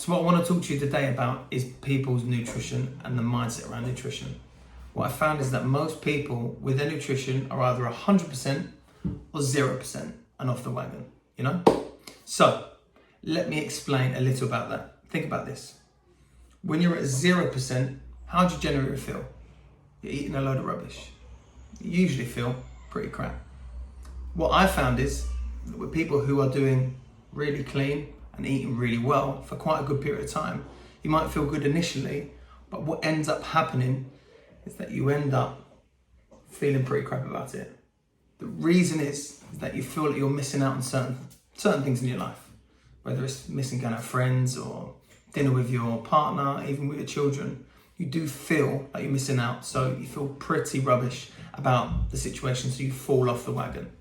So what I want to talk to you today about is people's nutrition and the mindset around nutrition. What I found is that most people with their nutrition are either 100% or 0% and off the wagon, you know? So let me explain a little about that. Think about this. When you're at 0%, how do you generally feel? You're eating a load of rubbish. You usually feel pretty crap. What I found is that with people who are doing really clean and eating really well for quite a good period of time, you might feel good initially, but what ends up happening is that you end up feeling pretty crap about it. The reason is that you feel that you're missing out on certain things in your life, whether it's missing going out with friends or dinner with your partner, even with your children. You do feel like you're missing out, so you feel pretty rubbish about the situation, so you fall off the wagon.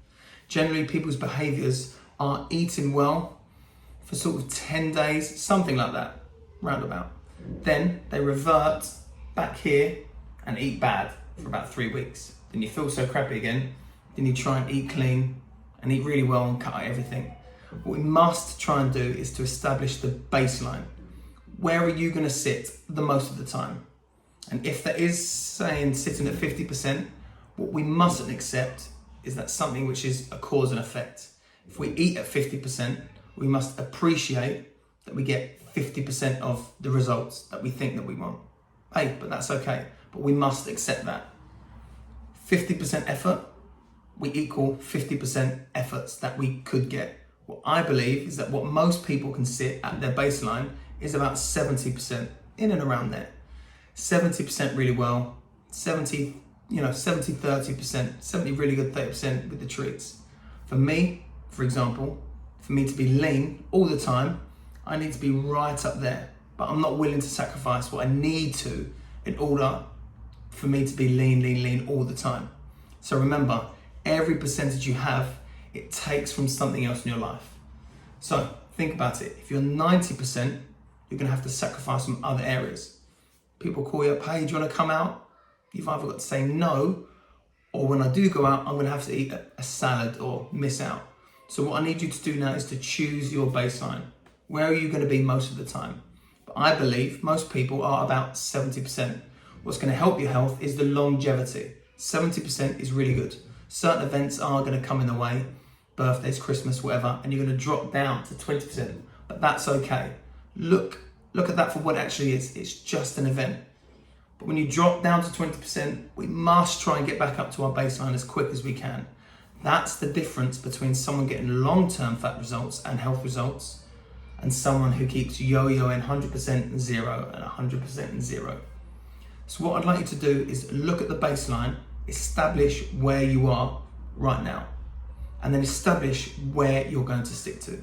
Generally, people's behaviours are eating well for sort of 10 days, something like that, roundabout. Then they revert back here and eat bad for about 3 weeks. Then you feel so crappy again, then you try and eat clean and eat really well and cut out everything. What we must try and do is to establish the baseline. Where are you going to sit the most of the time? And if that is saying sitting at 50%, what we mustn't accept is that something which is a cause and effect. If we eat at 50%, we must appreciate that we get 50% of the results that we think that we want. Hey, but that's okay. But we must accept that. 50% effort, we equal 50% efforts that we could get. What I believe is that what most people can sit at their baseline is about 70%, in and around there. 70% really well, 70, 30%, 70 really good, 30% with the treats. For me, for example, for me to be lean all the time, I need to be right up there, but I'm not willing to sacrifice what I need to in order for me to be lean all the time. So remember, every percentage you have, it takes from something else in your life. So think about it. If you're 90%, you're gonna have to sacrifice some other areas. People call you up, hey, do you wanna come out? You've either got to say no, or when I do go out, I'm gonna have to eat a salad or miss out. So what I need you to do now is to choose your baseline. Where are you gonna be most of the time? But I believe most people are about 70%. What's gonna help your health is the longevity. 70% is really good. Certain events are gonna come in the way, birthdays, Christmas, whatever, and you're gonna drop down to 20%, but that's okay. Look at that for what it actually is. It's just an event. But when you drop down to 20%, we must try and get back up to our baseline as quick as we can. That's the difference between someone getting long-term fat results and health results and someone who keeps yo-yoing 100% and 0 and 100% and 0. So what I'd like you to do is look at the baseline, establish where you are right now, and then establish where you're going to stick to.